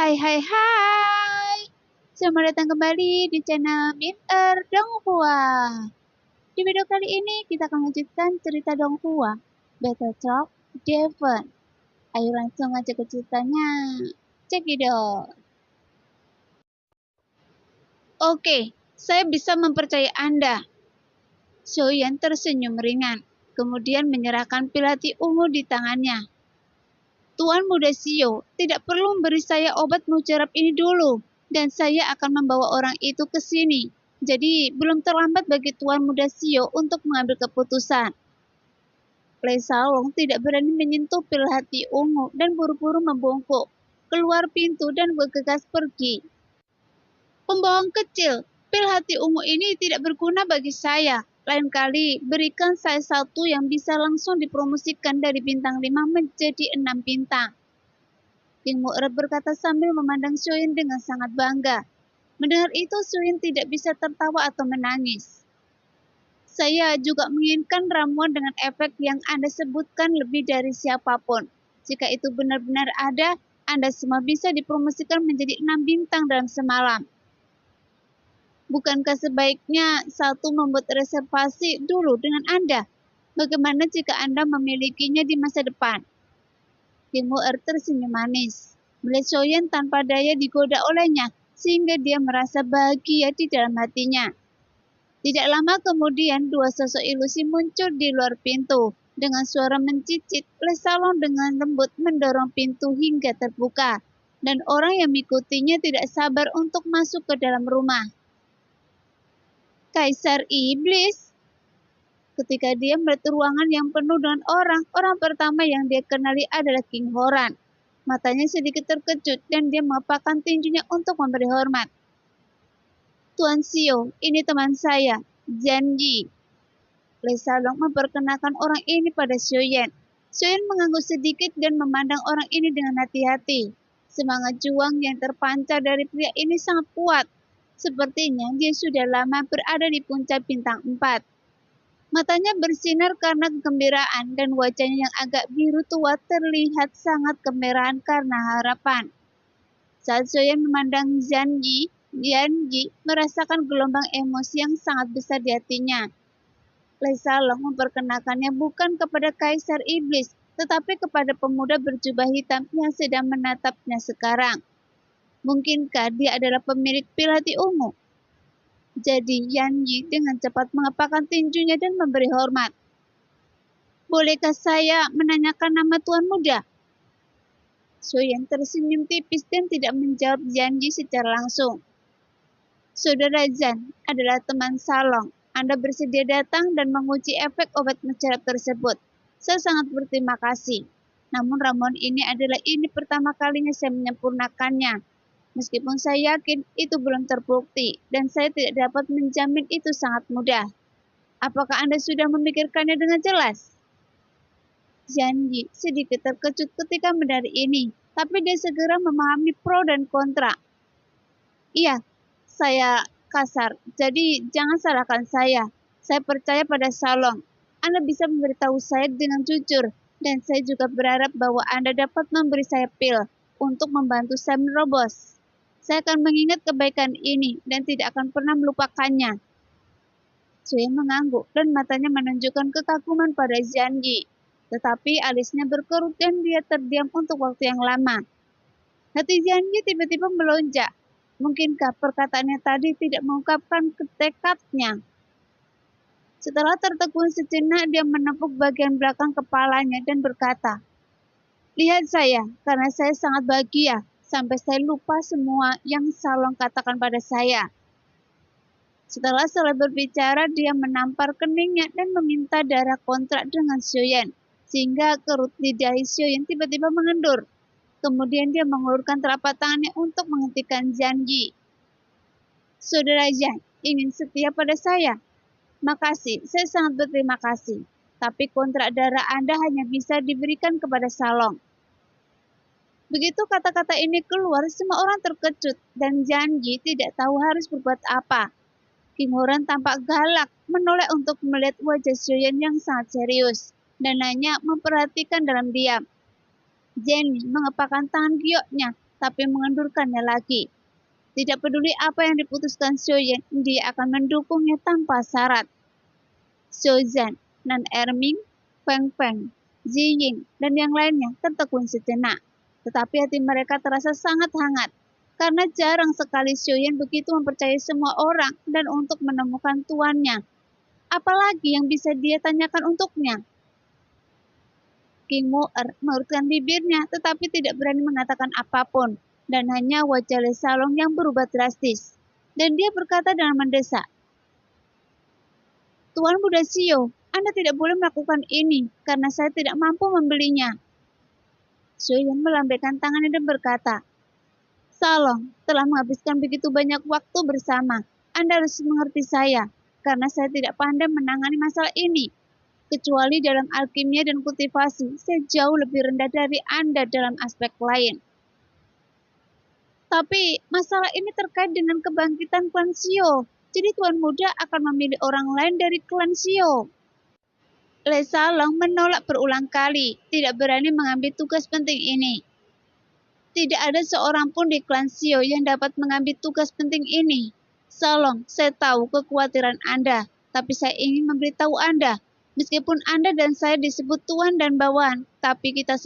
Hai hai hai. Selamat datang kembali di channel Min Donghua. Di video kali ini kita akan lanjutkan cerita Donghua, Battlefield Devon. Ayo langsung aja ke ceritanya. Cekidot. Oke, saya bisa mempercayai Anda. Xiaoyan tersenyum ringan, kemudian menyerahkan pil hati ungu di tangannya. Tuan Muda Xiao tidak perlu memberi saya obat mujarab ini dulu, dan saya akan membawa orang itu ke sini. Jadi, belum terlambat bagi Tuan Muda Xiao untuk mengambil keputusan. Lei Salong tidak berani menyentuh pil hati ungu dan buru-buru membungkuk, keluar pintu dan bergegas pergi. Pembohong kecil, pil hati ungu ini tidak berguna bagi saya. Lain kali, berikan saya satu yang bisa langsung dipromosikan dari bintang 5 menjadi 6 bintang. King Mu'er berkata sambil memandang Xiaoyan dengan sangat bangga. Mendengar itu, Xiaoyan tidak bisa tertawa atau menangis. Saya juga menginginkan ramuan dengan efek yang Anda sebutkan lebih dari siapapun. Jika itu benar-benar ada, Anda semua bisa dipromosikan menjadi 6 bintang dalam semalam. Bukankah sebaiknya satu membuat reservasi dulu dengan Anda? Bagaimana jika Anda memilikinya di masa depan? King Mu'er tersenyum manis. Melihat Xiaoyan tanpa daya digoda olehnya, sehingga dia merasa bahagia di dalam hatinya. Tidak lama kemudian, dua sosok ilusi muncul di luar pintu. Dengan suara mencicit, Lei Salong dengan lembut mendorong pintu hingga terbuka. Dan orang yang mengikutinya tidak sabar untuk masuk ke dalam rumah. Kaisar Iblis. Ketika dia melihat ruangan yang penuh dengan orang pertama yang dia kenali adalah King Horan. Matanya sedikit terkejut dan dia mengepakkan tinjunya untuk memberi hormat. Tuan Xiao, ini teman saya, Jian Yi. Lei Salong memperkenalkan orang ini pada Xiaoyan. Xiaoyan mengangguk sedikit dan memandang orang ini dengan hati-hati. Semangat juang yang terpancar dari pria ini sangat kuat. Sepertinya dia sudah lama berada di puncak bintang 4. Matanya bersinar karena kegembiraan dan wajahnya yang agak biru tua terlihat sangat kemerahan karena harapan. Saat Xiaoyan memandang Jian Yi merasakan gelombang emosi yang sangat besar di hatinya. Lei Salong memperkenalkannya bukan kepada Kaisar Iblis, tetapi kepada pemuda berjubah hitam yang sedang menatapnya sekarang. Mungkinkah dia adalah pemilik pil hati ungu? Jadi Yan Yi dengan cepat mengepakkan tinjunya dan memberi hormat. Bolehkah saya menanyakan nama Tuan Muda? Xiaoyan tersenyum tipis dan tidak menjawab Yan Yi secara langsung. Saudara Zhan adalah teman Salong. Anda bersedia datang dan menguji efek obat mujarab tersebut. Saya sangat berterima kasih. Namun ramuan ini adalah pertama kalinya saya menyempurnakannya. Meskipun saya yakin itu belum terbukti, dan saya tidak dapat menjamin itu sangat mudah. Apakah Anda sudah memikirkannya dengan jelas? Jian Yi sedikit terkejut ketika mendengar ini, tapi dia segera memahami pro dan kontra. Iya, saya kasar, jadi jangan salahkan saya. Saya percaya pada Salong. Anda bisa memberitahu saya dengan jujur, dan saya juga berharap bahwa Anda dapat memberi saya pil untuk membantu saya menerobos. Saya akan mengingat kebaikan ini dan tidak akan pernah melupakannya. Xiaoyan mengangguk dan matanya menunjukkan kekaguman pada Jian Yi. Tetapi alisnya berkerut dan dia terdiam untuk waktu yang lama. Hati Jian Yi tiba-tiba melonjak. Mungkinkah perkataannya tadi tidak mengungkapkan tekadnya? Setelah tertegun sejenak, dia menepuk bagian belakang kepalanya dan berkata, "Lihat saya, karena saya sangat bahagia. Sampai saya lupa semua yang Salong katakan pada saya." Setelah selesai berbicara, dia menampar keningnya dan meminta darah kontrak dengan Xiaoyan, sehingga kerut lidah Xiaoyan tiba-tiba mengendur. Kemudian dia mengulurkan telapak tangannya untuk menghentikan Jian Yi. Saudara Jian ingin setia pada saya. Makasih, saya sangat berterima kasih. Tapi kontrak darah Anda hanya bisa diberikan kepada Salong. Begitu kata-kata ini keluar, semua orang terkejut dan Jian Yi tidak tahu harus berbuat apa. King Horan tampak galak, menoleh untuk melihat wajah Xiaoyan yang sangat serius, dan hanya memperhatikan dalam diam. Jian Yi mengepakkan tangan gioknya, tapi mengendurkannya lagi. Tidak peduli apa yang diputuskan Xiaoyan, dia akan mendukungnya tanpa syarat. Xiaozan, Nan Erming, Feng Feng, Ziying, dan yang lainnya tertegun sejenak. Tetapi hati mereka terasa sangat hangat, karena jarang sekali Xiaoyan begitu mempercayai semua orang dan untuk menemukan tuannya. Apalagi yang bisa dia tanyakan untuknya? King Mu'er mengerutkan bibirnya tetapi tidak berani mengatakan apapun, dan hanya wajah Le Salong yang berubah drastis. Dan dia berkata dengan mendesak, "Tuan Muda Xiao, Anda tidak boleh melakukan ini karena saya tidak mampu membelinya." Xiaoyan melambaikan tangannya dan berkata, "Salong, telah menghabiskan begitu banyak waktu bersama. Anda harus mengerti saya, karena saya tidak pandai menangani masalah ini. Kecuali dalam alkimia dan kultivasi, saya jauh lebih rendah dari Anda dalam aspek lain. Tapi masalah ini terkait dengan kebangkitan klan Xiao. Jadi Tuan Muda akan memilih orang lain dari klan Xiao." Le Salong menolak berulang kali, tidak berani mengambil tugas penting ini. Tidak ada seorang pun di klan Xiao yang dapat mengambil tugas penting ini. Salong, saya tahu kekhawatiran Anda, tapi saya ingin memberitahu Anda. Meskipun Anda dan saya disebut tuan dan bawahan, tapi kita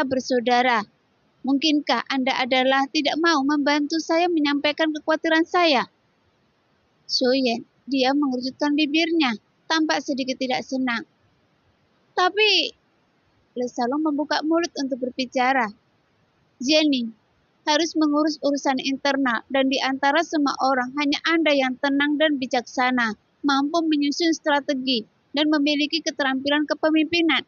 bersaudara. Mungkinkah Anda adalah tidak mau membantu saya menyampaikan kekhawatiran saya? Xiaoyan, dia mengerutkan bibirnya, tampak sedikit tidak senang. Tapi, Le Salong membuka mulut untuk berbicara. Jenny, harus mengurus urusan internal dan di antara semua orang hanya Anda yang tenang dan bijaksana, mampu menyusun strategi dan memiliki keterampilan kepemimpinan.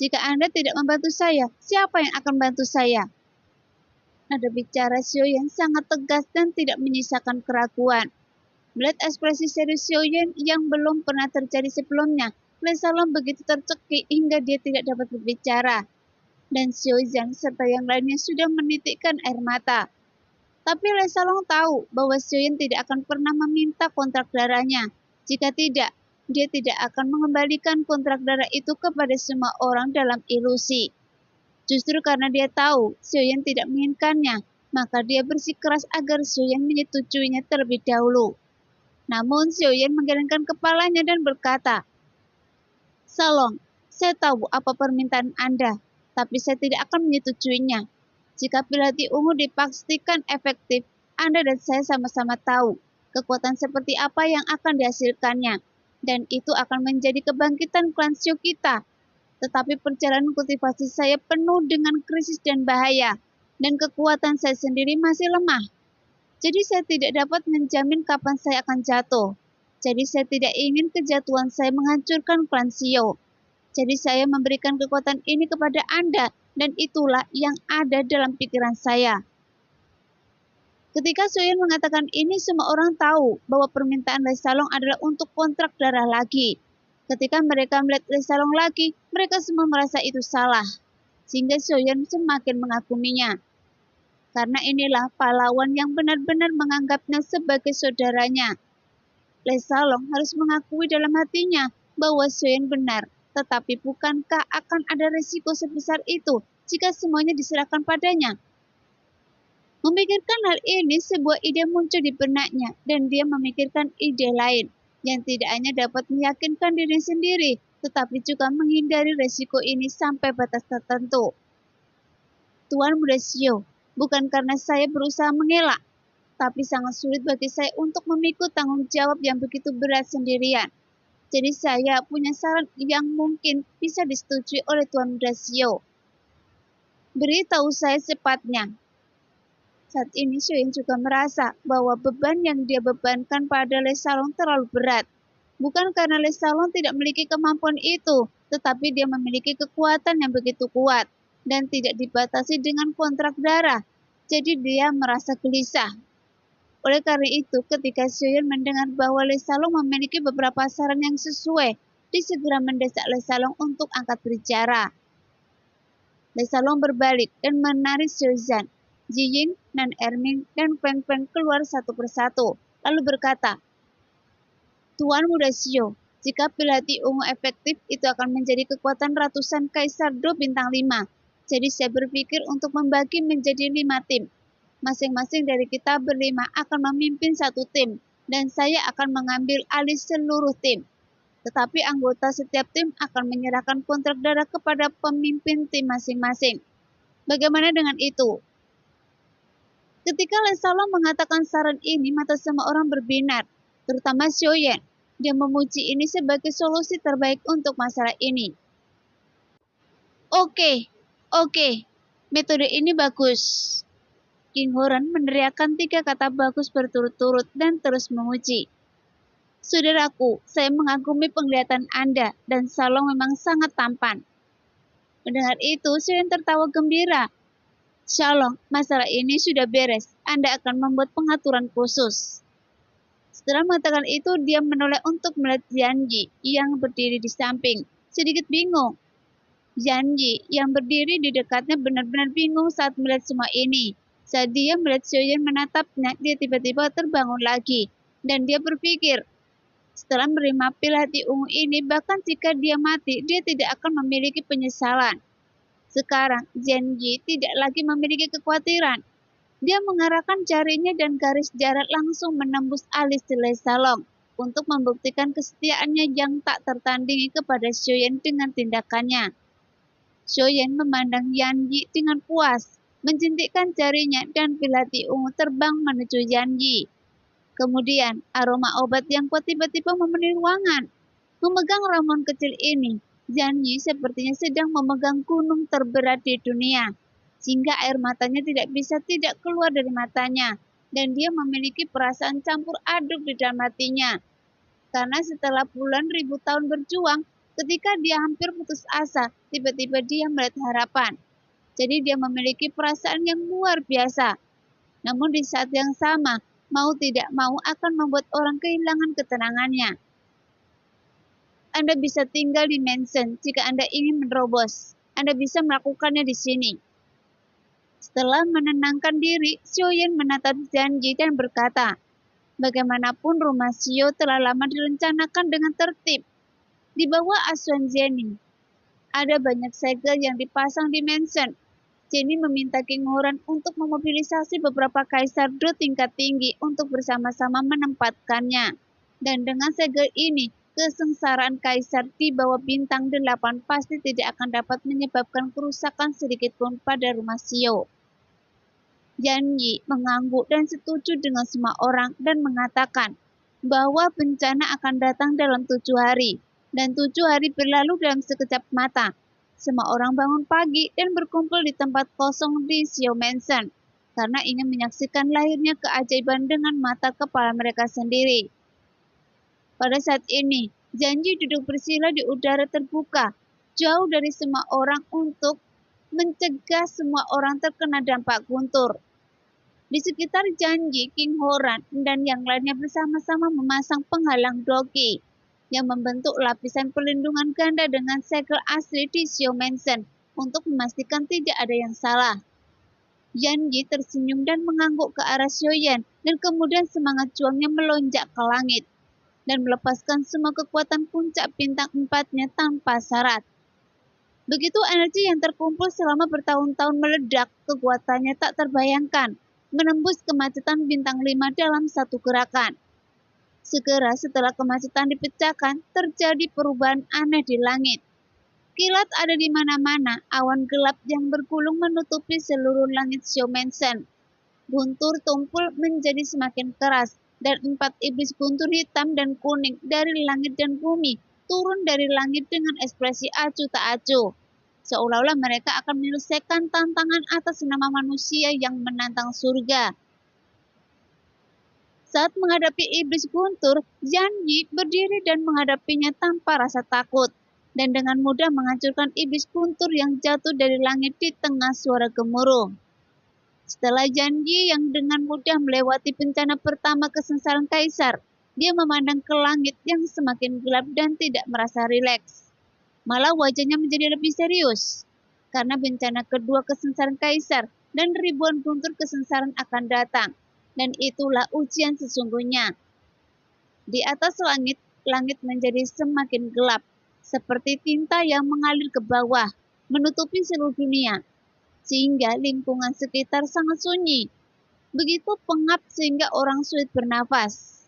Jika Anda tidak membantu saya, siapa yang akan bantu saya? Nada bicara Xiaoyan sangat tegas dan tidak menyisakan keraguan. Melihat ekspresi serius Xiaoyan yang belum pernah terjadi sebelumnya, Le Salong begitu tercekik hingga dia tidak dapat berbicara. Dan Xiaozan serta yang lainnya sudah menitikkan air mata. Tapi Le Salong tahu bahwa Xiaoyan tidak akan pernah meminta kontrak darahnya. Jika tidak, dia tidak akan mengembalikan kontrak darah itu kepada semua orang dalam ilusi. Justru karena dia tahu Xiaoyan tidak menginginkannya, maka dia bersikeras agar Xiaoyan menyetujuinya terlebih dahulu. Namun Xiaoyan menggelengkan kepalanya dan berkata, "Salong, saya tahu apa permintaan Anda, tapi saya tidak akan menyetujuinya. Jika pil hati ungu dipastikan efektif, Anda dan saya sama-sama tahu kekuatan seperti apa yang akan dihasilkannya, dan itu akan menjadi kebangkitan klan Xiao kita. Tetapi perjalanan kultivasi saya penuh dengan krisis dan bahaya, dan kekuatan saya sendiri masih lemah. Jadi saya tidak dapat menjamin kapan saya akan jatuh. Jadi saya tidak ingin kejatuhan saya menghancurkan klan Xiao. Jadi saya memberikan kekuatan ini kepada Anda, dan itulah yang ada dalam pikiran saya." Ketika Xiaoyan mengatakan ini, semua orang tahu bahwa permintaan Le Salong adalah untuk kontrak darah lagi. Ketika mereka melihat Le Salong lagi, mereka semua merasa itu salah, sehingga Xiaoyan semakin mengaguminya. Karena inilah pahlawan yang benar-benar menganggapnya sebagai saudaranya. Le Salong harus mengakui dalam hatinya bahwa Xiaoyan benar, tetapi bukankah akan ada resiko sebesar itu jika semuanya diserahkan padanya? Memikirkan hal ini, sebuah ide muncul di benaknya, dan dia memikirkan ide lain yang tidak hanya dapat meyakinkan diri sendiri, tetapi juga menghindari resiko ini sampai batas tertentu. "Tuan Muda Xiao, bukan karena saya berusaha mengelak, tapi sangat sulit bagi saya untuk memikul tanggung jawab yang begitu berat sendirian. Jadi saya punya saran yang mungkin bisa disetujui oleh Tuan Muda Xiao. Beritahu saya secepatnya." Saat ini Xiaoyan juga merasa bahwa beban yang dia bebankan pada Le Salong terlalu berat. Bukan karena Le Salong tidak memiliki kemampuan itu, tetapi dia memiliki kekuatan yang begitu kuat dan tidak dibatasi dengan kontrak darah. Jadi dia merasa gelisah. Oleh karena itu, ketika Xiaoyan mendengar bahwa Le Salong memiliki beberapa saran yang sesuai, dia segera mendesak Le Salong untuk angkat bicara. Le Salong berbalik dan menarik Xiaozan, Ziying, Nan Erming, dan Feng Feng keluar satu persatu, lalu berkata, "Tuan Muda Xiao, jika pil hati ungu efektif, itu akan menjadi kekuatan ratusan Kaisar Do Bintang 5. Jadi saya berpikir untuk membagi menjadi 5 tim. Masing-masing dari kita berlima akan memimpin satu tim, dan saya akan mengambil alih seluruh tim. Tetapi anggota setiap tim akan menyerahkan kontrak darah kepada pemimpin tim masing-masing. Bagaimana dengan itu? Ketika Lesalong mengatakan saran ini, mata semua orang berbinar, terutama Xiaoyan. Dia memuji ini sebagai solusi terbaik untuk masalah ini. Oke, metode ini bagus. King Horan meneriakkan 3 kata bagus berturut-turut dan terus memuji. Saudaraku, saya mengagumi penglihatan Anda, dan Salong memang sangat tampan. Mendengar itu, Xiaoyan tertawa gembira. Shalom, masalah ini sudah beres. Anda akan membuat pengaturan khusus. Setelah mengatakan itu, dia menoleh untuk melihat Jianji yang berdiri di samping. Sedikit bingung. Jianji yang berdiri di dekatnya benar-benar bingung saat melihat semua ini. Saat dia melihat Xiaoyan menatapnya, dia tiba-tiba terbangun lagi. Dan dia berpikir, setelah menerima pil hati ungu ini, bahkan jika dia mati, dia tidak akan memiliki penyesalan. Sekarang, Jianji tidak lagi memiliki kekhawatiran. Dia mengarahkan jarinya dan garis jarak langsung menembus alis Lesalong untuk membuktikan kesetiaannya yang tak tertandingi kepada Xiaoyan dengan tindakannya. Xiaoyan memandang Jianji dengan puas, mencintikkan jarinya dan pil hati ungu terbang menuju Jianji. Kemudian, aroma obat yang kuat tiba-tiba memenuhi ruangan. Memegang ramuan kecil ini, Jianji sepertinya sedang memegang gunung terberat di dunia, sehingga air matanya tidak bisa tidak keluar dari matanya, dan dia memiliki perasaan campur aduk di dalam hatinya. Karena setelah puluhan ribu tahun berjuang, ketika dia hampir putus asa, tiba-tiba dia melihat harapan. Jadi dia memiliki perasaan yang luar biasa. Namun di saat yang sama, mau tidak mau akan membuat orang kehilangan ketenangannya. Anda bisa tinggal di mansion jika Anda ingin menerobos. Anda bisa melakukannya di sini. Setelah menenangkan diri, Xiaoyan menatap Jianji dan berkata, bagaimanapun rumah Xiao telah lama direncanakan dengan tertib. Di bawah asuhan Jenny, ada banyak segel yang dipasang di mansion. Jenny meminta King Horan untuk memobilisasi beberapa kaisar Do tingkat tinggi untuk bersama-sama menempatkannya. Dan dengan segel ini, kesengsaraan kaisar di bawah bintang 8 pasti tidak akan dapat menyebabkan kerusakan sedikitpun pada rumah Xiao. Jianyi mengangguk dan setuju dengan semua orang dan mengatakan bahwa bencana akan datang dalam 7 hari. Dan 7 hari berlalu dalam sekejap mata. Semua orang bangun pagi dan berkumpul di tempat kosong di Xiao Mansion karena ingin menyaksikan lahirnya keajaiban dengan mata kepala mereka sendiri. Pada saat ini, Jianyi duduk bersila di udara terbuka, jauh dari semua orang untuk mencegah semua orang terkena dampak guntur. Di sekitar Jianyi, King Horan dan yang lainnya bersama-sama memasang penghalang doki yang membentuk lapisan perlindungan ganda dengan segel asli di Xiao Mansion untuk memastikan tidak ada yang salah. Jianyi tersenyum dan mengangguk ke arah Xiaoyan dan kemudian semangat juangnya melonjak ke langit dan melepaskan semua kekuatan puncak bintang 4-nya tanpa syarat. Begitu energi yang terkumpul selama bertahun-tahun meledak, kekuatannya tak terbayangkan, menembus kemacetan bintang 5 dalam satu gerakan. Segera setelah kemacetan dipecahkan, terjadi perubahan aneh di langit. Kilat ada di mana-mana, awan gelap yang bergulung menutupi seluruh langit Xiao Mansion. Guntur tumpul menjadi semakin keras, dan 4 iblis guntur hitam dan kuning dari langit dan bumi turun dari langit dengan ekspresi acuh tak acuh. Seolah-olah mereka akan menyelesaikan tantangan atas nama manusia yang menantang surga. Saat menghadapi iblis guntur, Jianyi berdiri dan menghadapinya tanpa rasa takut, dan dengan mudah menghancurkan iblis guntur yang jatuh dari langit di tengah suara gemuruh. Setelah Jianyi yang dengan mudah melewati bencana pertama kesengsaraan kaisar, dia memandang ke langit yang semakin gelap dan tidak merasa rileks. Malah wajahnya menjadi lebih serius, karena bencana kedua kesengsaraan kaisar dan ribuan guntur kesengsaraan akan datang. Dan itulah ujian sesungguhnya. Di atas langit, langit menjadi semakin gelap, seperti tinta yang mengalir ke bawah, menutupi seluruh dunia. sehingga lingkungan sekitar sangat sunyi. Begitu pengap sehingga orang sulit bernafas.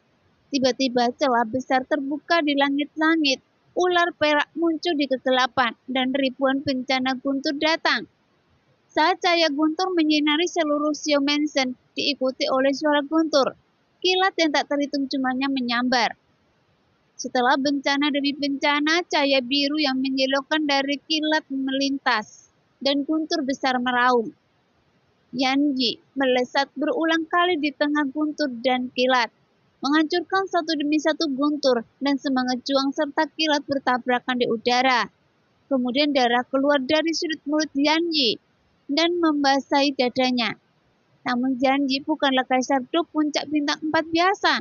Tiba-tiba celah besar terbuka di langit-langit. Ular perak muncul di kegelapan dan ribuan bencana guntur datang. Saat cahaya guntur menyinari seluruh Xiao Mansion diikuti oleh suara guntur, kilat yang tak terhitung jumlahnya menyambar. Setelah bencana demi bencana, cahaya biru yang menyilaukan dari kilat melintas dan guntur besar meraung. Yanji melesat berulang kali di tengah guntur dan kilat, menghancurkan satu demi satu guntur dan semangat juang serta kilat bertabrakan di udara. Kemudian darah keluar dari sudut mulut Yanji dan membasahi dadanya. Namun Yanji bukanlah Kaisar Do puncak bintang 4 biasa.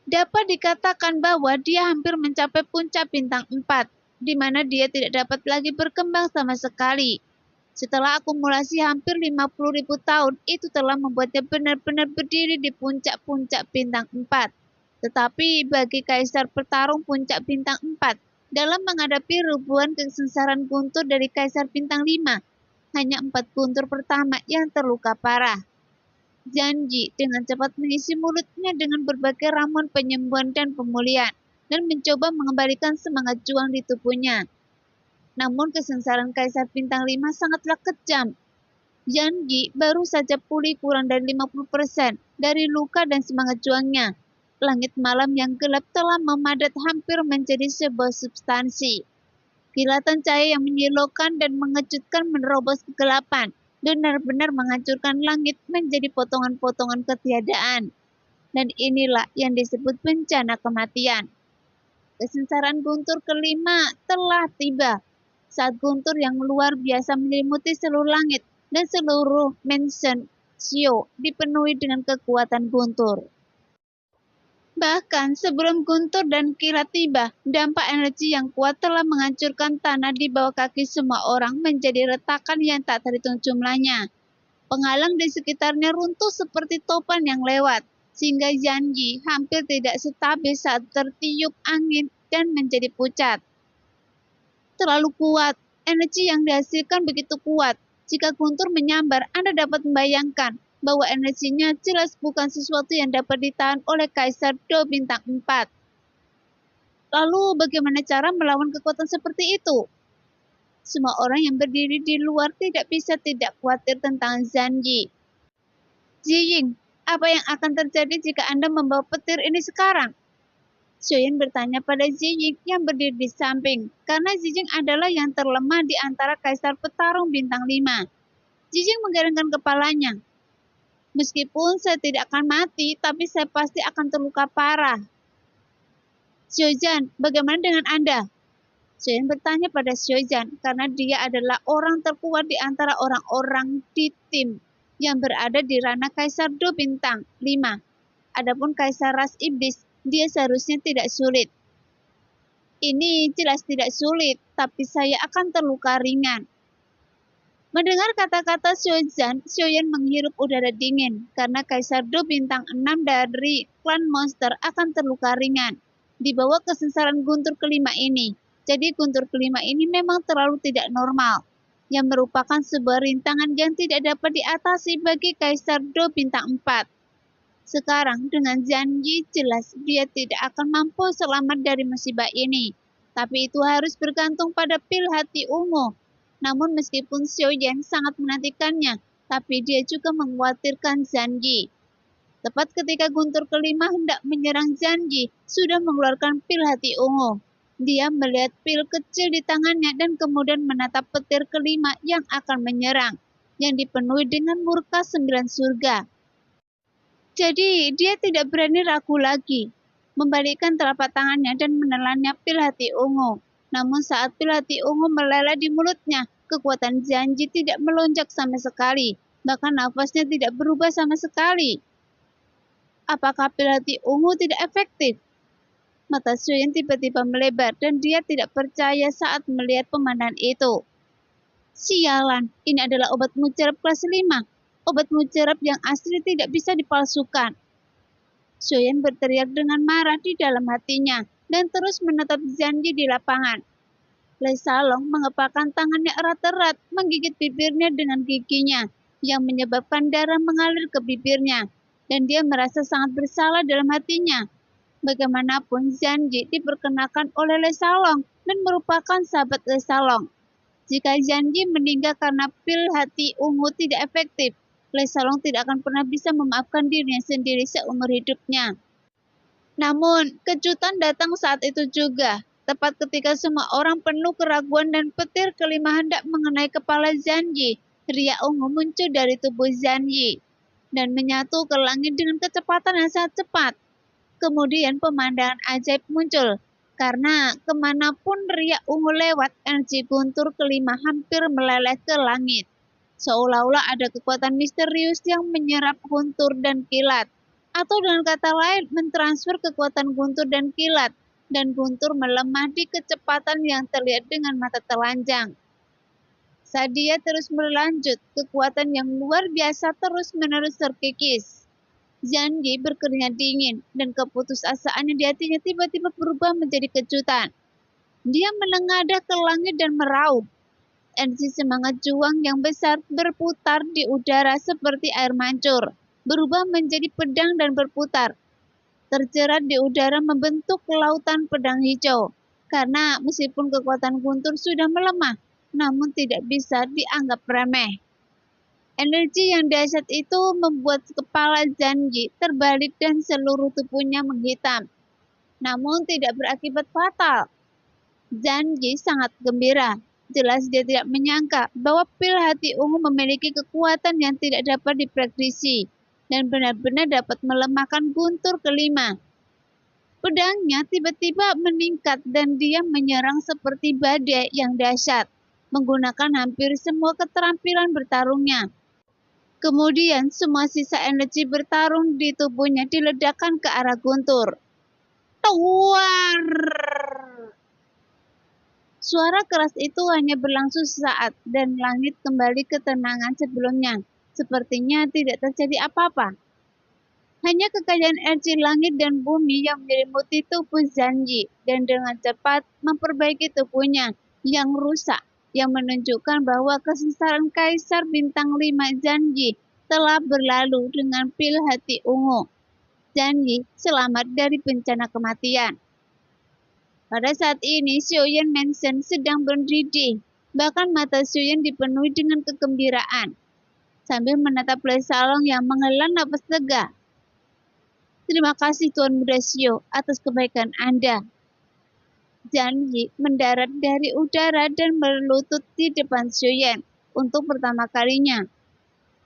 Dapat dikatakan bahwa dia hampir mencapai puncak bintang 4, di mana dia tidak dapat lagi berkembang sama sekali. Setelah akumulasi hampir 50.000 tahun, itu telah membuatnya benar-benar berdiri di puncak-puncak bintang 4. Tetapi bagi Kaisar petarung puncak bintang 4, dalam menghadapi ribuan kesengsaraan guntur dari Kaisar bintang 5, hanya 4 guntur pertama yang terluka parah. Janji dengan cepat mengisi mulutnya dengan berbagai ramuan penyembuhan dan pemulihan, dan mencoba mengembalikan semangat juang di tubuhnya. Namun kesengsaraan Kaisar bintang 5 sangatlah kejam. Janji baru saja pulih kurang dari 50% dari luka dan semangat juangnya. Langit malam yang gelap telah memadat hampir menjadi sebuah substansi. Kilatan cahaya yang menyilaukan dan mengejutkan menerobos kegelapan, benar-benar menghancurkan langit menjadi potongan-potongan ketiadaan. Dan inilah yang disebut bencana kematian. Kesengsaraan guntur kelima telah tiba. Saat guntur yang luar biasa menyelimuti seluruh langit dan seluruh mansion Xiao dipenuhi dengan kekuatan guntur. Bahkan sebelum guntur dan kilat tiba, dampak energi yang kuat telah menghancurkan tanah di bawah kaki semua orang menjadi retakan yang tak terhitung jumlahnya. Penghalang di sekitarnya runtuh seperti topan yang lewat, sehingga Yanji hampir tidak stabil saat tertiup angin dan menjadi pucat. Terlalu kuat, energi yang dihasilkan begitu kuat. Jika guntur menyambar, Anda dapat membayangkan bahwa energinya jelas bukan sesuatu yang dapat ditahan oleh Kaisar Do bintang 4. Lalu bagaimana cara melawan kekuatan seperti itu? Semua orang yang berdiri di luar tidak bisa tidak khawatir tentang Zanji. Jiying, apa yang akan terjadi jika Anda membawa petir ini sekarang? Xiaoyan bertanya pada Jiying yang berdiri di samping, karena Jiying adalah yang terlemah di antara Kaisar petarung bintang 5. Jiying menggelengkan kepalanya. Meskipun saya tidak akan mati, tapi saya pasti akan terluka parah. Xiaoyan, bagaimana dengan Anda? Xiaoyan bertanya pada Xiaoyan karena dia adalah orang terkuat di antara orang-orang di tim yang berada di ranah Kaisar Do bintang 5. Adapun Kaisar Ras Iblis, dia seharusnya tidak sulit. Ini jelas tidak sulit, tapi saya akan terluka ringan. Mendengar kata-kata Xiaoyan menghirup udara dingin karena Kaisar Do bintang 6 dari klan monster akan terluka ringan di bawah kesengsaraan guntur kelima ini. Jadi guntur kelima ini memang terlalu tidak normal, yang merupakan sebuah rintangan yang tidak dapat diatasi bagi Kaisar Do bintang 4. Sekarang dengan janji jelas dia tidak akan mampu selamat dari musibah ini. Tapi itu harus bergantung pada pil hati ungu. Namun meskipun Xiaoyan sangat menantikannya, tapi dia juga mengkhawatirkan Zanji. Tepat ketika guntur kelima hendak menyerang Zanji, sudah mengeluarkan pil hati ungu. Dia melihat pil kecil di tangannya dan kemudian menatap petir kelima yang akan menyerang, yang dipenuhi dengan murka 9 surga. Jadi dia tidak berani ragu lagi, membalikkan telapak tangannya dan menelannya pil hati ungu. Namun saat pil hati ungu meleleh di mulutnya, kekuatan Zanji tidak melonjak sama sekali, bahkan nafasnya tidak berubah sama sekali. Apakah pil hati ungu tidak efektif? Mata Xiaoyan tiba-tiba melebar dan dia tidak percaya saat melihat pemandangan itu. Sialan, ini adalah obat mujarab kelas 5. Obat mujarab yang asli tidak bisa dipalsukan. Xiaoyan berteriak dengan marah di dalam hatinya dan terus menatap Zanji di lapangan. Lei Salong mengepalkan tangannya erat-erat, menggigit bibirnya dengan giginya, yang menyebabkan darah mengalir ke bibirnya, dan dia merasa sangat bersalah dalam hatinya. Bagaimanapun, Zanji diperkenakan oleh Lei Salong dan merupakan sahabat Lei Salong. Jika Zanji meninggal karena pil hati ungu tidak efektif, Lei Salong tidak akan pernah bisa memaafkan dirinya sendiri seumur hidupnya. Namun, kejutan datang saat itu juga, tepat ketika semua orang penuh keraguan dan petir kelima hendak mengenai kepala Zanji. Ria ungu muncul dari tubuh Zanji dan menyatu ke langit dengan kecepatan yang sangat cepat. Kemudian pemandangan ajaib muncul, karena kemanapun ria ungu lewat, energi guntur kelima hampir meleleh ke langit. Seolah-olah ada kekuatan misterius yang menyerap guntur dan kilat. Atau dengan kata lain, mentransfer kekuatan guntur dan kilat, dan guntur melemah di kecepatan yang terlihat dengan mata telanjang. Saat dia terus berlanjut, kekuatan yang luar biasa terus-menerus terkikis. Zanji berkeringat dingin, dan keputusasaannya di hatinya tiba-tiba berubah menjadi kejutan. Dia menengadah ke langit dan meraung. Energi semangat juang yang besar berputar di udara seperti air mancur, berubah menjadi pedang dan berputar. Terjerat di udara membentuk lautan pedang hijau, karena meskipun kekuatan guntur sudah melemah, namun tidak bisa dianggap remeh. Energi yang dahsyat itu membuat kepala Zanji terbalik dan seluruh tubuhnya menghitam. Namun tidak berakibat fatal. Zanji sangat gembira. Jelas dia tidak menyangka bahwa pil hati ungu memiliki kekuatan yang tidak dapat diprediksi dan benar-benar dapat melemahkan guntur kelima. Pedangnya tiba-tiba meningkat dan dia menyerang seperti badai yang dahsyat, menggunakan hampir semua keterampilan bertarungnya. Kemudian semua sisa energi bertarung di tubuhnya diledakkan ke arah guntur. Tuar! Suara keras itu hanya berlangsung sesaat dan langit kembali ke ketenangan sebelumnya. Sepertinya tidak terjadi apa-apa. Hanya kekayaan energi langit dan bumi yang menyelimuti tubuh Zanji dan dengan cepat memperbaiki tubuhnya yang rusak, yang menunjukkan bahwa kesengsaraan Kaisar Bintang 5 Zanji telah berlalu dengan pil hati ungu. Zanji selamat dari bencana kematian. Pada saat ini, Xiaoyan Mansion sedang mendidih. Bahkan mata Xiaoyan dipenuhi dengan kegembiraan, sambil menatap Lei Salong yang menghela napas lega. Terima kasih Tuan Muda Xiao atas kebaikan Anda. Zanji mendarat dari udara dan berlutut di depan Xiaoyan untuk pertama kalinya.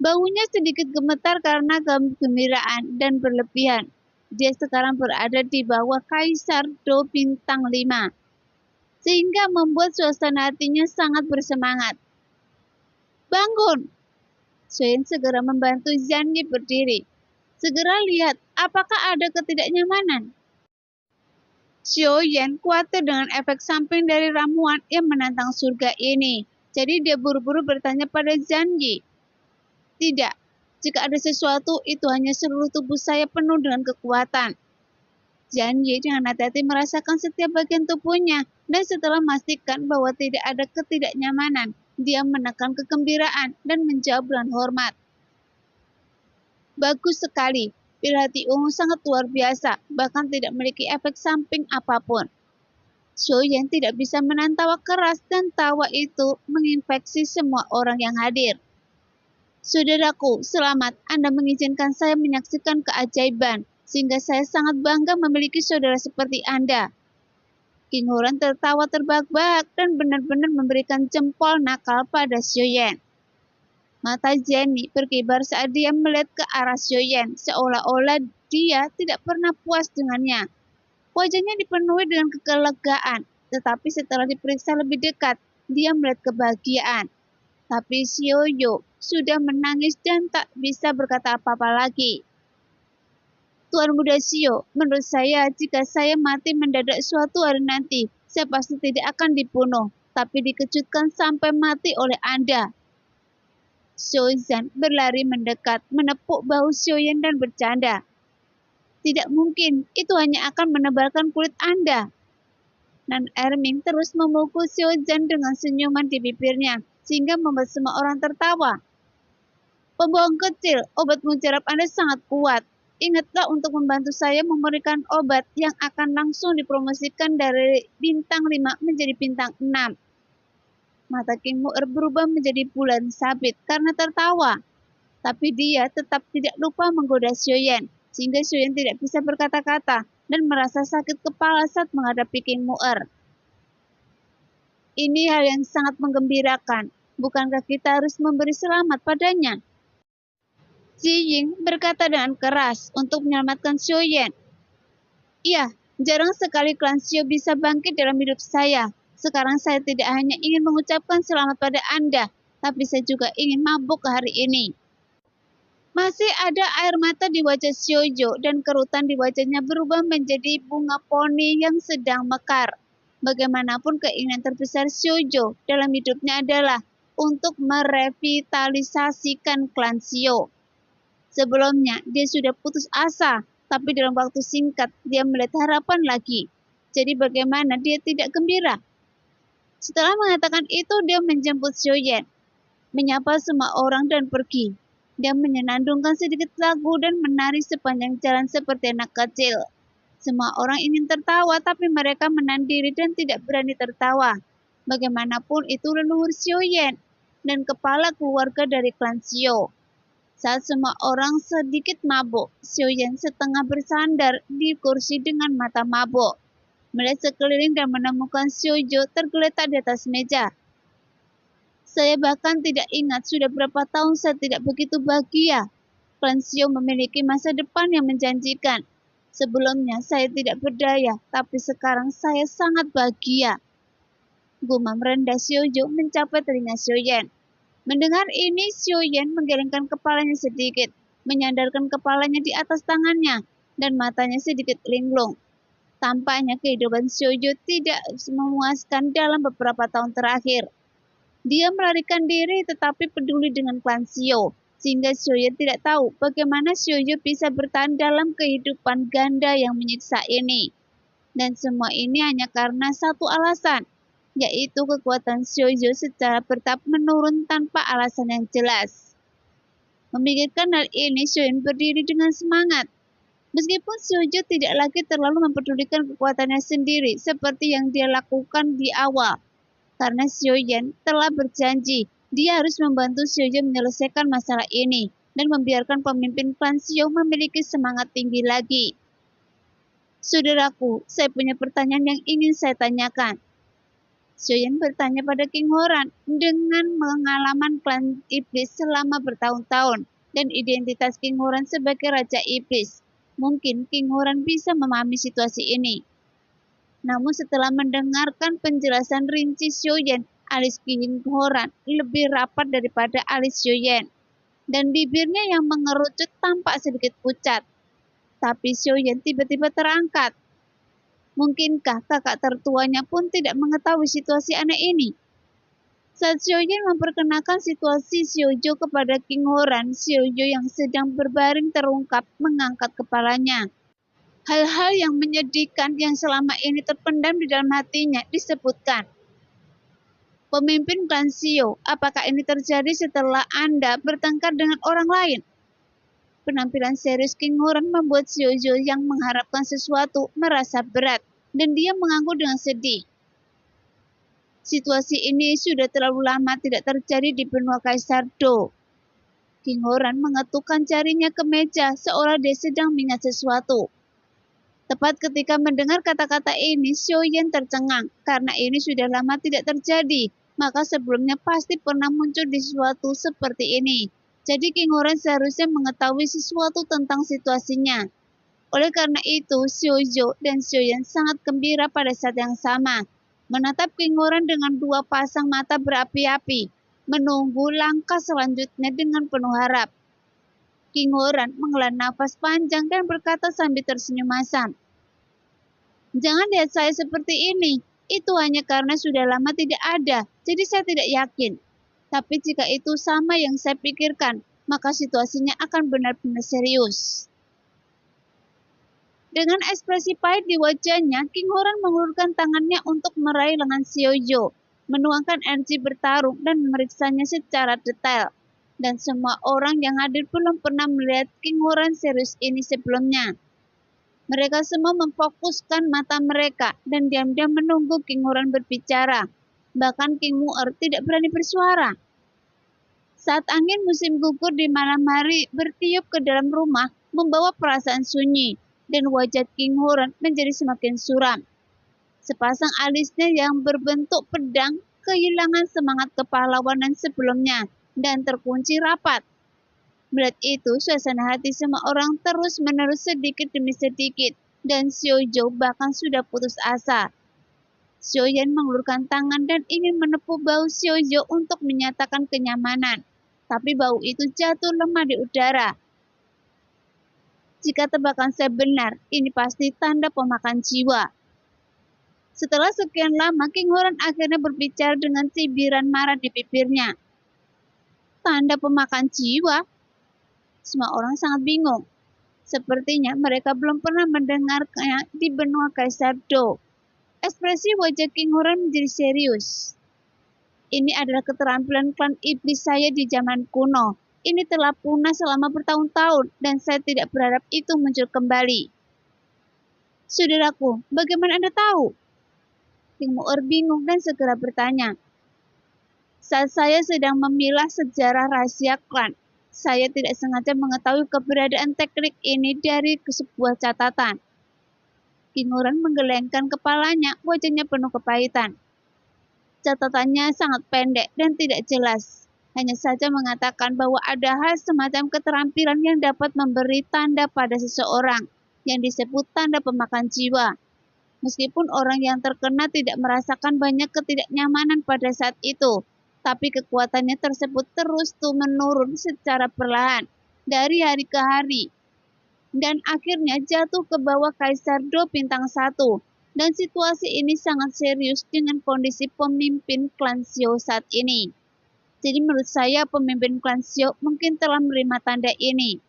Baunya sedikit gemetar karena kegembiraan dan berlebihan. Dia sekarang berada di bawah Kaisar Do Bintang 5, sehingga membuat suasana hatinya sangat bersemangat. Bangun! Xiaoyan segera membantu Zanji berdiri. Segera lihat, apakah ada ketidaknyamanan? Xiaoyan khawatir dengan efek samping dari ramuan yang menantang surga ini. Jadi dia buru-buru bertanya pada Zanji. Tidak, jika ada sesuatu, itu hanya seluruh tubuh saya penuh dengan kekuatan. Zanji dengan hati-hati merasakan setiap bagian tubuhnya, dan setelah memastikan bahwa tidak ada ketidaknyamanan, dia menekan kegembiraan dan menjawab dengan hormat. Bagus sekali, pil hati ungu sangat luar biasa, bahkan tidak memiliki efek samping apapun. Xiaoyan tidak bisa menahan tawa keras dan tawa itu menginfeksi semua orang yang hadir. Saudaraku, selamat, Anda mengizinkan saya menyaksikan keajaiban, sehingga saya sangat bangga memiliki saudara seperti Anda. King Huran tertawa terbahak-bahak dan benar-benar memberikan jempol nakal pada Xiaoyan. Mata Jenny berkibar saat dia melihat ke arah Xiaoyan, seolah-olah dia tidak pernah puas dengannya. Wajahnya dipenuhi dengan kelegaan, tetapi setelah diperiksa lebih dekat, dia melihat kebahagiaan. Tapi Xiaoyu sudah menangis dan tak bisa berkata apa-apa lagi. Tuan Muda Xiao, menurut saya jika saya mati mendadak suatu hari nanti, saya pasti tidak akan dibunuh, tapi dikejutkan sampai mati oleh Anda. Xiaozan berlari mendekat, menepuk bahu Xiaoyan dan bercanda. Tidak mungkin, itu hanya akan menebalkan kulit Anda. Dan Erming terus memukul Xiaojan dengan senyuman di bibirnya, sehingga membuat semua orang tertawa. Pembohong kecil, obat mujarab Anda sangat kuat. Ingatlah untuk membantu saya memberikan obat yang akan langsung dipromosikan dari bintang 5 menjadi bintang 6. Mata King Mu'er berubah menjadi bulan sabit karena tertawa. Tapi dia tetap tidak lupa menggoda Xiaoyan, sehingga Xiaoyan tidak bisa berkata-kata dan merasa sakit kepala saat menghadapi King Mu'er. Ini hal yang sangat menggembirakan. Bukankah kita harus memberi selamat padanya? Ji Ying berkata dengan keras untuk menyelamatkan Xiaoyan. Iya, jarang sekali klan Xiao bisa bangkit dalam hidup saya. Sekarang saya tidak hanya ingin mengucapkan selamat pada Anda, tapi saya juga ingin mabuk hari ini. Masih ada air mata di wajah Xiaoyu dan kerutan di wajahnya berubah menjadi bunga poni yang sedang mekar. Bagaimanapun keinginan terbesar Xiaoyu dalam hidupnya adalah untuk merevitalisasikan klan Xiao. Sebelumnya, dia sudah putus asa, tapi dalam waktu singkat dia melihat harapan lagi. Jadi bagaimana dia tidak gembira? Setelah mengatakan itu, dia menjemput Xiaoyan, menyapa semua orang dan pergi. Dia menyenandungkan sedikit lagu dan menari sepanjang jalan seperti anak kecil. Semua orang ingin tertawa, tapi mereka menahan diri dan tidak berani tertawa. Bagaimanapun itu leluhur Xiaoyan dan kepala keluarga dari klan Xiao. Saat semua orang sedikit mabuk, Xiaoyan setengah bersandar di kursi dengan mata mabuk. Melihat sekeliling dan menemukan Xiaoyu tergeletak di atas meja. Saya bahkan tidak ingat sudah berapa tahun saya tidak begitu bahagia. Klan Xiao memiliki masa depan yang menjanjikan. Sebelumnya saya tidak berdaya, tapi sekarang saya sangat bahagia. Gumam rendah Xiaoyu mencapai telinga Xiaoyan. Mendengar ini, Xiaoyan menggelengkan kepalanya sedikit, menyandarkan kepalanya di atas tangannya, dan matanya sedikit linglung. Tampaknya kehidupan Xiaoyu tidak memuaskan dalam beberapa tahun terakhir. Dia melarikan diri tetapi peduli dengan klan Xiao, sehingga Xiaoyan tidak tahu bagaimana Xiaoyu bisa bertahan dalam kehidupan ganda yang menyiksa ini. Dan semua ini hanya karena satu alasan, yaitu kekuatan Xiaoyu secara bertahap menurun tanpa alasan yang jelas. Memikirkan hal ini, Xiaoyan berdiri dengan semangat. Meskipun Xiaoyu tidak lagi terlalu mempedulikan kekuatannya sendiri seperti yang dia lakukan di awal, karena Xiaoyan telah berjanji dia harus membantu Xiaoyu menyelesaikan masalah ini dan membiarkan pemimpin klan Xiao memiliki semangat tinggi lagi. Saudaraku, saya punya pertanyaan yang ingin saya tanyakan. Xiaoyan bertanya pada King Horan dengan pengalaman klan iblis selama bertahun-tahun dan identitas King Horan sebagai Raja Iblis. Mungkin King Horan bisa memahami situasi ini. Namun setelah mendengarkan penjelasan rinci Xiaoyan, alis King Horan lebih rapat daripada alis Xiaoyan. Dan bibirnya yang mengerucut tampak sedikit pucat. Tapi Xiaoyan tiba-tiba terangkat. Mungkinkah kakak tertuanya pun tidak mengetahui situasi aneh ini? Saat Xiaoyan memperkenalkan situasi Xiaoyu kepada King Horan, Xiaoyu yang sedang berbaring terungkap mengangkat kepalanya. Hal-hal yang menyedihkan yang selama ini terpendam di dalam hatinya disebutkan. Pemimpin klan Xiao, apakah ini terjadi setelah Anda bertengkar dengan orang lain? Penampilan serius King Horan membuat Xiaoyu yang mengharapkan sesuatu merasa berat, dan dia mengangguk dengan sedih. Situasi ini sudah terlalu lama tidak terjadi di benua Kaisar Do. King Horan mengetukkan jarinya ke meja seolah dia sedang mengingat sesuatu. Tepat ketika mendengar kata-kata ini, Xiaoyan tercengang karena ini sudah lama tidak terjadi. Maka sebelumnya pasti pernah muncul di sesuatu seperti ini. Jadi King Horan seharusnya mengetahui sesuatu tentang situasinya. Oleh karena itu, Xiaoyu dan Xiaoyan sangat gembira pada saat yang sama. Menatap King Horan dengan dua pasang mata berapi-api, menunggu langkah selanjutnya dengan penuh harap. King Horan menghela nafas panjang dan berkata sambil tersenyum masam. Jangan lihat saya seperti ini. Itu hanya karena sudah lama tidak ada, jadi saya tidak yakin. Tapi jika itu sama yang saya pikirkan, maka situasinya akan benar-benar serius. Dengan ekspresi pahit di wajahnya, King Horan mengulurkan tangannya untuk meraih lengan Xiaoyu, menuangkan energi bertarung dan memeriksanya secara detail. Dan semua orang yang hadir belum pernah melihat King Horan serius ini sebelumnya. Mereka semua memfokuskan mata mereka dan diam-diam menunggu King Horan berbicara. Bahkan King Mu'er tidak berani bersuara. Saat angin musim gugur di malam hari bertiup ke dalam rumah, membawa perasaan sunyi, dan wajah King Horan menjadi semakin suram. Sepasang alisnya yang berbentuk pedang kehilangan semangat kepahlawanan sebelumnya dan terkunci rapat. Melihat itu, suasana hati semua orang terus-menerus sedikit demi sedikit, dan Xiaoyu bahkan sudah putus asa. Xiaoyan mengulurkan tangan dan ingin menepuk bahu Xiaoyu untuk menyatakan kenyamanan, tapi bau itu jatuh lemah di udara. Jika tebakan saya benar, ini pasti tanda pemakan jiwa. Setelah sekian lama, King Horan akhirnya berbicara dengan cibiran marah di bibirnya. Tanda pemakan jiwa? Semua orang sangat bingung. Sepertinya mereka belum pernah mendengarnya di benua Kaisar Do. Ekspresi wajah King Horan menjadi serius. Ini adalah keterampilan klan iblis saya di zaman kuno. Ini telah punah selama bertahun-tahun dan saya tidak berharap itu muncul kembali. Saudaraku, bagaimana Anda tahu? King Mu'er bingung dan segera bertanya. Saat saya sedang memilah sejarah rahasia klan, saya tidak sengaja mengetahui keberadaan teknik ini dari sebuah catatan. King Horan menggelengkan kepalanya, wajahnya penuh kepahitan. Catatannya sangat pendek dan tidak jelas. Hanya saja mengatakan bahwa ada hal semacam keterampilan yang dapat memberi tanda pada seseorang, yang disebut tanda pemakan jiwa. Meskipun orang yang terkena tidak merasakan banyak ketidaknyamanan pada saat itu, tapi kekuatannya tersebut terus menurun secara perlahan, dari hari ke hari. Dan akhirnya jatuh ke bawah Kaisar Do bintang 1. Dan situasi ini sangat serius dengan kondisi pemimpin klan Xiao saat ini. Jadi menurut saya pemimpin klan Xiao mungkin telah menerima tanda ini.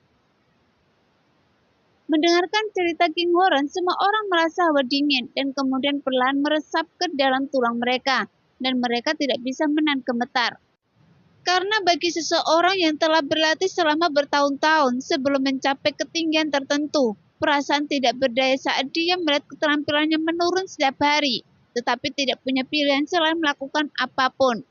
Mendengarkan cerita King Horan, semua orang merasa hawa dingin dan kemudian perlahan meresap ke dalam tulang mereka, dan mereka tidak bisa menahan gemetar. Karena bagi seseorang yang telah berlatih selama bertahun-tahun sebelum mencapai ketinggian tertentu, perasaan tidak berdaya saat dia melihat keterampilannya menurun setiap hari, tetapi tidak punya pilihan selain melakukan apapun.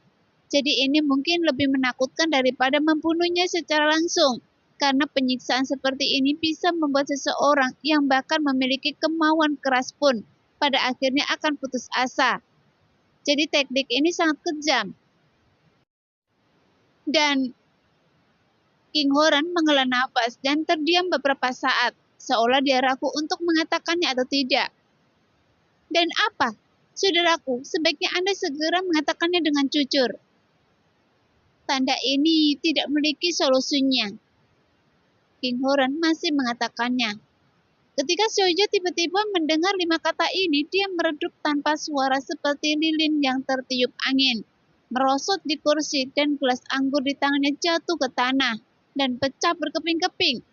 Jadi ini mungkin lebih menakutkan daripada membunuhnya secara langsung, karena penyiksaan seperti ini bisa membuat seseorang yang bahkan memiliki kemauan keras pun pada akhirnya akan putus asa. Jadi teknik ini sangat kejam. Dan King Horan menghela nafas dan terdiam beberapa saat, seolah dia ragu untuk mengatakannya atau tidak. Dan apa? Saudaraku, sebaiknya Anda segera mengatakannya dengan jujur. Tanda ini tidak memiliki solusinya. King Horan masih mengatakannya. Ketika Xiaoyu tiba-tiba mendengar 5 kata ini, dia meredup tanpa suara seperti lilin yang tertiup angin. Merosot di kursi dan gelas anggur di tangannya jatuh ke tanah dan pecah berkeping-keping.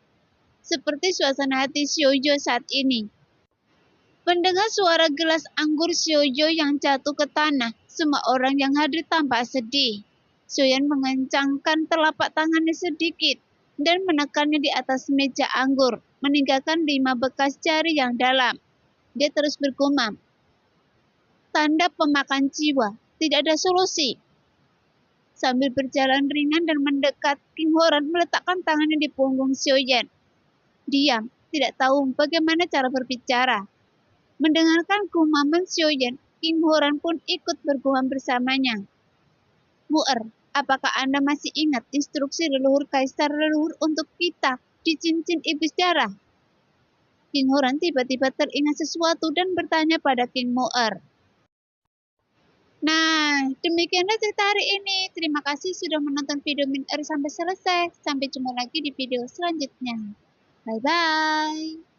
Seperti suasana hati Xiaoyu saat ini. Mendengar suara gelas anggur Xiaoyu yang jatuh ke tanah, semua orang yang hadir tampak sedih. Xiaoyan mengencangkan telapak tangannya sedikit dan menekannya di atas meja anggur, meninggalkan 5 bekas jari yang dalam. Dia terus bergumam. Tanda pemakan jiwa, tidak ada solusi. Sambil berjalan ringan dan mendekat, King Horan meletakkan tangannya di punggung Xiaoyan. Diam, tidak tahu bagaimana cara berbicara. Mendengarkan gumaman Xiaoyan, King Horan pun ikut bergumam bersamanya. Mu'er, apakah Anda masih ingat instruksi leluhur kaisar leluhur untuk kita di cincin iblis darah? King Horan tiba-tiba teringat sesuatu dan bertanya pada King Mu'er. Nah, demikianlah cerita hari ini. Terima kasih sudah menonton video Min sampai selesai. Sampai jumpa lagi di video selanjutnya. Bye-bye.